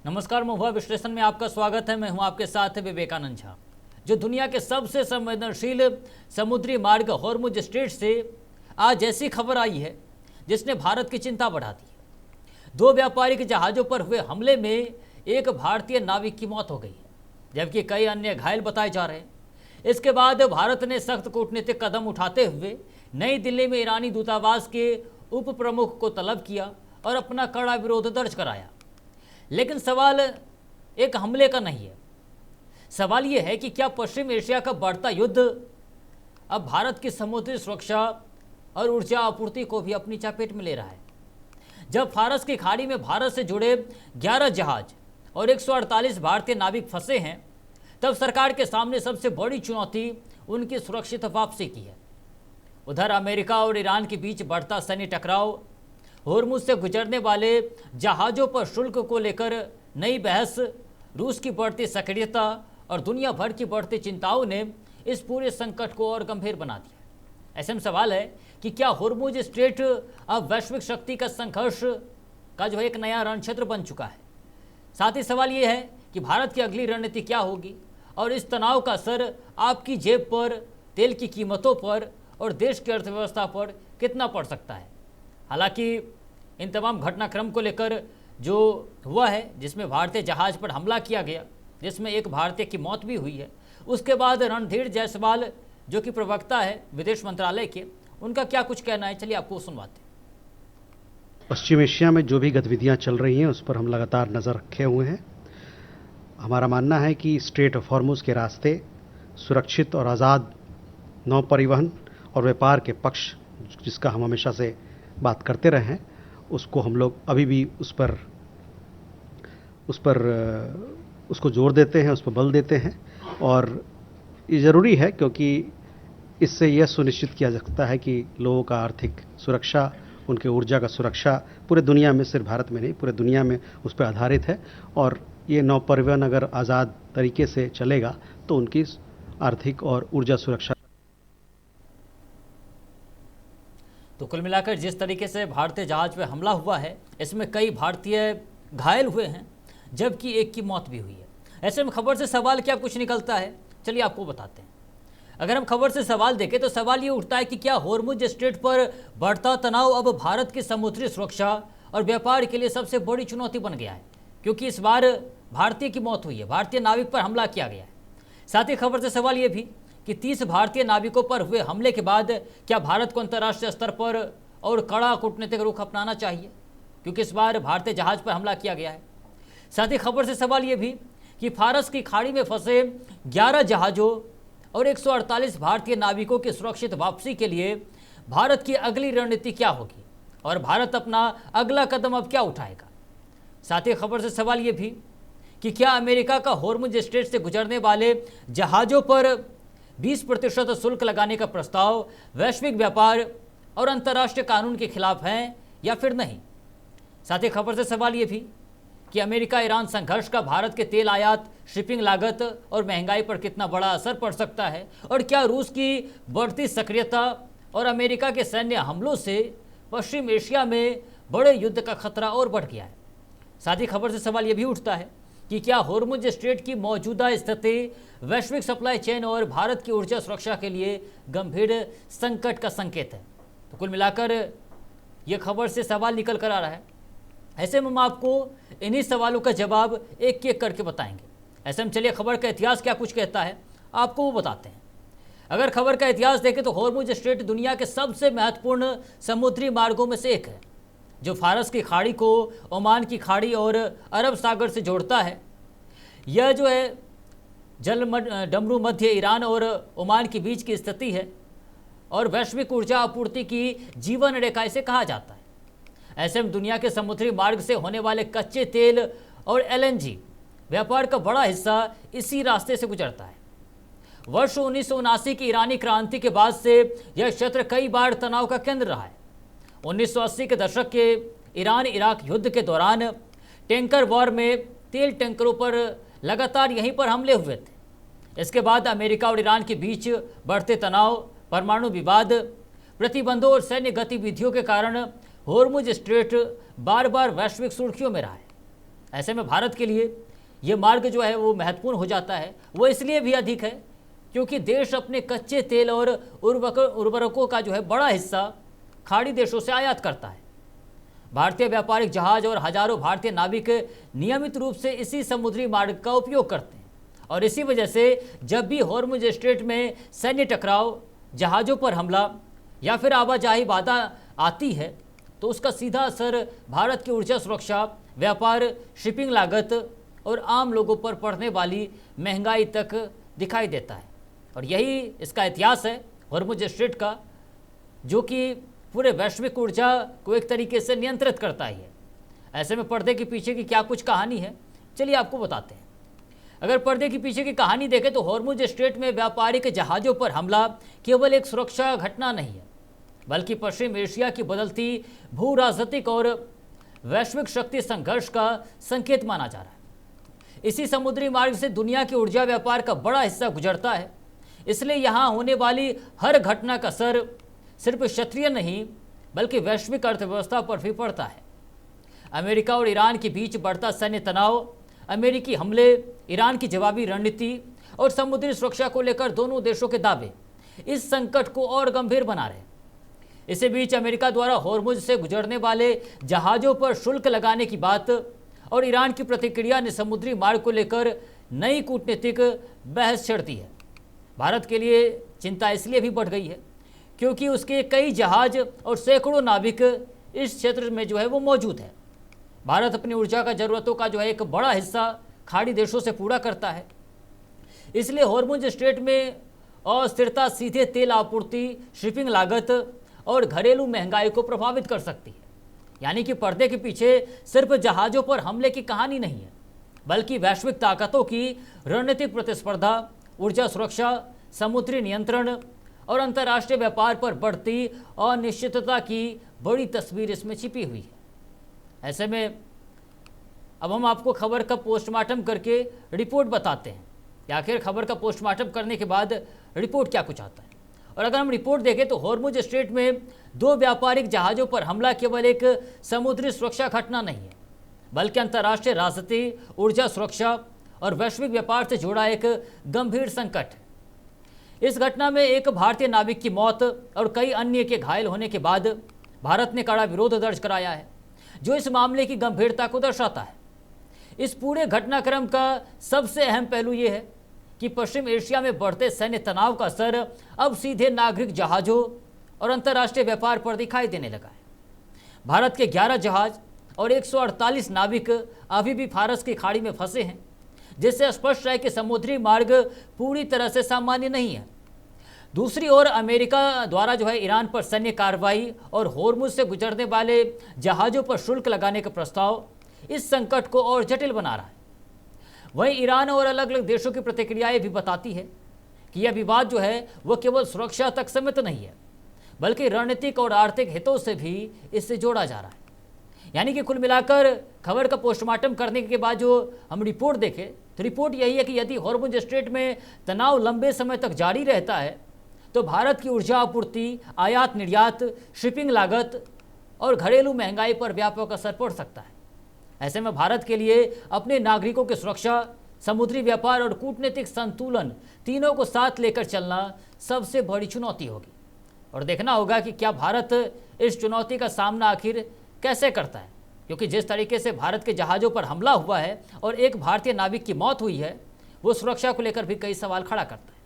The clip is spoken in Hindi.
नमस्कार, महुआ विश्लेषण में आपका स्वागत है। मैं हूं आपके साथ विवेकानंद झा। जो दुनिया के सबसे संवेदनशील समुद्री मार्ग हॉर्मुज स्ट्रेट से आज ऐसी खबर आई है जिसने भारत की चिंता बढ़ा दी है। 2 व्यापारिक जहाज़ों पर हुए हमले में एक भारतीय नाविक की मौत हो गई है, जबकि कई अन्य घायल बताए जा रहे हैं। इसके बाद भारत ने सख्त कूटनीतिक कदम उठाते हुए नई दिल्ली में ईरानी दूतावास के उप प्रमुख को तलब किया और अपना कड़ा विरोध दर्ज कराया। लेकिन सवाल एक हमले का नहीं है। सवाल यह है कि क्या पश्चिम एशिया का बढ़ता युद्ध अब भारत की समुद्री सुरक्षा और ऊर्जा आपूर्ति को भी अपनी चपेट में ले रहा है। जब फारस की खाड़ी में भारत से जुड़े 11 जहाज और 148 भारतीय नाविक फंसे हैं, तब सरकार के सामने सबसे बड़ी चुनौती उनकी सुरक्षित वापसी की है। उधर अमेरिका और ईरान के बीच बढ़ता सैन्य टकराव, हॉर्मुज से गुजरने वाले जहाज़ों पर शुल्क को लेकर नई बहस, रूस की बढ़ती सक्रियता और दुनिया भर की बढ़ती चिंताओं ने इस पूरे संकट को और गंभीर बना दिया। ऐसे में सवाल है कि क्या हॉर्मुज स्ट्रेट अब वैश्विक शक्ति का संघर्ष का जो एक नया रणक्षेत्र बन चुका है। साथ ही सवाल ये है कि भारत की अगली रणनीति क्या होगी और इस तनाव का असर आपकी जेब पर, तेल की कीमतों पर और देश की अर्थव्यवस्था पर कितना पड़ सकता है। हालांकि इन तमाम घटनाक्रम को लेकर जो हुआ है, जिसमें भारतीय जहाज पर हमला किया गया, जिसमें एक भारतीय की मौत भी हुई है, उसके बाद रणधीर जायसवाल जो कि प्रवक्ता है विदेश मंत्रालय के, उनका क्या कुछ कहना है, चलिए आपको सुनवाते हैं। पश्चिम एशिया में जो भी गतिविधियां चल रही हैं उस पर हम लगातार नज़र रखे हुए हैं। हमारा मानना है कि स्ट्रेट ऑफ हॉर्मुज के रास्ते सुरक्षित और आज़ाद नौ परिवहन और व्यापार के पक्ष, जिसका हम हमेशा से बात करते रहे हैं, उसको हम लोग अभी भी उसको जोर देते हैं, उस पर बल देते हैं। और ये ज़रूरी है क्योंकि इससे यह सुनिश्चित किया जा सकता है कि लोगों का आर्थिक सुरक्षा, उनके ऊर्जा का सुरक्षा पूरे दुनिया में, सिर्फ भारत में नहीं, पूरे दुनिया में उस पर आधारित है। और ये नौ परिवहन अगर आज़ाद तरीके से चलेगा तो उनकी आर्थिक और ऊर्जा सुरक्षा। तो कुल मिलाकर जिस तरीके से भारतीय जहाज पर हमला हुआ है, इसमें कई भारतीय घायल हुए हैं, जबकि एक की मौत भी हुई है। ऐसे में खबर से सवाल क्या कुछ निकलता है, चलिए आपको बताते हैं। अगर हम खबर से सवाल देखें तो सवाल ये उठता है कि क्या हॉर्मुज स्ट्रेट पर बढ़ता तनाव अब भारत की समुद्री सुरक्षा और व्यापार के लिए सबसे बड़ी चुनौती बन गया है, क्योंकि इस बार भारतीय की मौत हुई है, भारतीय नाविक पर हमला किया गया है। साथ ही खबर से सवाल ये भी कि 30 भारतीय नाविकों पर हुए हमले के बाद क्या भारत को अंतर्राष्ट्रीय स्तर पर और कड़ा कूटनीतिक रुख अपनाना चाहिए, क्योंकि इस बार भारतीय जहाज पर हमला किया गया है। साथ ही खबर से सवाल ये भी कि फारस की खाड़ी में फंसे 11 जहाज़ों और 148 भारतीय नाविकों की सुरक्षित वापसी के लिए भारत की अगली रणनीति क्या होगी और भारत अपना अगला कदम अब क्या उठाएगा। साथ ही खबर से सवाल ये भी कि क्या अमेरिका का हॉर्मुज स्ट्रेट से गुजरने वाले जहाज़ों पर 20% शुल्क लगाने का प्रस्ताव वैश्विक व्यापार और अंतर्राष्ट्रीय कानून के खिलाफ है या फिर नहीं। साथ ही खबर से सवाल ये भी कि अमेरिका ईरान संघर्ष का भारत के तेल आयात, शिपिंग लागत और महंगाई पर कितना बड़ा असर पड़ सकता है, और क्या रूस की बढ़ती सक्रियता और अमेरिका के सैन्य हमलों से पश्चिम एशिया में बड़े युद्ध का खतरा और बढ़ गया है। साथ ही खबर से सवाल ये भी उठता है कि क्या हॉर्मुज स्ट्रेट की मौजूदा स्थिति वैश्विक सप्लाई चेन और भारत की ऊर्जा सुरक्षा के लिए गंभीर संकट का संकेत है। तो कुल मिलाकर ये खबर से सवाल निकल कर आ रहा है। ऐसे में हम आपको इन्हीं सवालों का जवाब एक एक करके बताएंगे। ऐसे में चलिए खबर का इतिहास क्या कुछ कहता है आपको वो बताते हैं। अगर खबर का इतिहास देखें तो हॉर्मुज स्ट्रेट दुनिया के सबसे महत्वपूर्ण समुद्री मार्गों में से एक है, जो फारस की खाड़ी को ओमान की खाड़ी और अरब सागर से जोड़ता है। यह जो है डमरू मध्य ईरान और ओमान के बीच की स्थिति है और वैश्विक ऊर्जा आपूर्ति की जीवन रेखा इसे कहा जाता है। ऐसे में दुनिया के समुद्री मार्ग से होने वाले कच्चे तेल और एलएनजी व्यापार का बड़ा हिस्सा इसी रास्ते से गुजरता है। वर्ष 1979 की ईरानी क्रांति के बाद से यह क्षेत्र कई बार तनाव का केंद्र रहा है। 1980 के दशक के ईरान इराक युद्ध के दौरान टैंकर वॉर में तेल टैंकरों पर लगातार यहीं पर हमले हुए थे। इसके बाद अमेरिका और ईरान के बीच बढ़ते तनाव, परमाणु विवाद, प्रतिबंधों और सैन्य गतिविधियों के कारण हॉर्मुज स्ट्रेट बार बार वैश्विक सुर्खियों में रहा है। ऐसे में भारत के लिए ये मार्ग जो है वो महत्वपूर्ण हो जाता है। वो इसलिए भी अधिक है क्योंकि देश अपने कच्चे तेल और उर्वरकों का जो है बड़ा हिस्सा खाड़ी देशों से आयात करता है। भारतीय व्यापारिक जहाज और हजारों भारतीय नाविक नियमित रूप से इसी समुद्री मार्ग का उपयोग करते हैं और इसी वजह से जब भी हॉर्मुज स्ट्रेट में सैन्य टकराव, जहाज़ों पर हमला या फिर आवाजाही बाधा आती है तो उसका सीधा असर भारत की ऊर्जा सुरक्षा, व्यापार, शिपिंग लागत और आम लोगों पर पड़ने वाली महंगाई तक दिखाई देता है। और यही इसका इतिहास है हॉर्मुज स्ट्रेट का, जो कि पूरे वैश्विक ऊर्जा को एक तरीके से नियंत्रित करता ही है। ऐसे में पर्दे के पीछे की क्या कुछ कहानी है, चलिए आपको बताते हैं। अगर पर्दे के पीछे की कहानी देखें तो हॉर्मुज स्ट्रेट में व्यापारिक जहाज़ों पर हमला केवल एक सुरक्षा घटना नहीं है, बल्कि पश्चिम एशिया की बदलती भू राजनीतिक और वैश्विक शक्ति संघर्ष का संकेत माना जा रहा है। इसी समुद्री मार्ग से दुनिया के ऊर्जा व्यापार का बड़ा हिस्सा गुजरता है, इसलिए यहाँ होने वाली हर घटना का असर सिर्फ क्षेत्रीय नहीं बल्कि वैश्विक अर्थव्यवस्था पर भी पड़ता है। अमेरिका और ईरान के बीच बढ़ता सैन्य तनाव, अमेरिकी हमले, ईरान की जवाबी रणनीति और समुद्री सुरक्षा को लेकर दोनों देशों के दावे इस संकट को और गंभीर बना रहे हैं। इसी बीच अमेरिका द्वारा हॉर्मुज से गुजरने वाले जहाज़ों पर शुल्क लगाने की बात और ईरान की प्रतिक्रिया ने समुद्री मार्ग को लेकर नई कूटनीतिक बहस छेड़ दी है। भारत के लिए चिंता इसलिए भी बढ़ गई है क्योंकि उसके कई जहाज और सैकड़ों नाविक इस क्षेत्र में जो है वो मौजूद है। भारत अपनी ऊर्जा का ज़रूरतों का जो है एक बड़ा हिस्सा खाड़ी देशों से पूरा करता है, इसलिए हॉर्मुज स्ट्रेट में अस्थिरता सीधे तेल आपूर्ति, शिपिंग लागत और घरेलू महंगाई को प्रभावित कर सकती है। यानी कि पर्दे के पीछे सिर्फ जहाज़ों पर हमले की कहानी नहीं है, बल्कि वैश्विक ताकतों की रणनीतिक प्रतिस्पर्धा, ऊर्जा सुरक्षा, समुद्री नियंत्रण और अंतर्राष्ट्रीय व्यापार पर बढ़ती अनिश्चितता की बड़ी तस्वीर इसमें छिपी हुई है। ऐसे में अब हम आपको खबर का पोस्टमार्टम करके रिपोर्ट बताते हैं कि आखिर खबर का पोस्टमार्टम करने के बाद रिपोर्ट क्या कुछ आता है। और अगर हम रिपोर्ट देखें तो हॉर्मुज स्ट्रेट में दो व्यापारिक जहाज़ों पर हमला केवल एक समुद्री सुरक्षा घटना नहीं है, बल्कि अंतर्राष्ट्रीय राजनीति, ऊर्जा सुरक्षा और वैश्विक व्यापार से जुड़ा एक गंभीर संकट है। इस घटना में एक भारतीय नाविक की मौत और कई अन्य के घायल होने के बाद भारत ने कड़ा विरोध दर्ज कराया है, जो इस मामले की गंभीरता को दर्शाता है। इस पूरे घटनाक्रम का सबसे अहम पहलू ये है कि पश्चिम एशिया में बढ़ते सैन्य तनाव का असर अब सीधे नागरिक जहाज़ों और अंतर्राष्ट्रीय व्यापार पर दिखाई देने लगा है। भारत के 11 जहाज और 148 नाविक अभी भी फारस की खाड़ी में फंसे हैं, जिससे स्पष्ट है कि समुद्री मार्ग पूरी तरह से सामान्य नहीं है। दूसरी ओर अमेरिका द्वारा जो है ईरान पर सैन्य कार्रवाई और हॉर्मुज से गुजरने वाले जहाज़ों पर शुल्क लगाने का प्रस्ताव इस संकट को और जटिल बना रहा है। वहीं ईरान और अलग अलग देशों की प्रतिक्रियाएं भी बताती है कि यह विवाद जो है वह केवल सुरक्षा तक सीमित नहीं है, बल्कि रणनीतिक और आर्थिक हितों से भी इससे जोड़ा जा रहा है। यानी कि कुल मिलाकर खबर का पोस्टमार्टम करने के बाद जो हम रिपोर्ट देखें तो रिपोर्ट यही है कि यदि हॉर्मुज स्ट्रेट में तनाव लंबे समय तक जारी रहता है तो भारत की ऊर्जा आपूर्ति, आयात निर्यात, शिपिंग लागत और घरेलू महंगाई पर व्यापक असर पड़ सकता है। ऐसे में भारत के लिए अपने नागरिकों की सुरक्षा, समुद्री व्यापार और कूटनीतिक संतुलन तीनों को साथ लेकर चलना सबसे बड़ी चुनौती होगी। और देखना होगा कि क्या भारत इस चुनौती का सामना आखिर कैसे करता है, क्योंकि जिस तरीके से भारत के जहाज़ों पर हमला हुआ है और एक भारतीय नाविक की मौत हुई है, वो सुरक्षा को लेकर भी कई सवाल खड़ा करता है।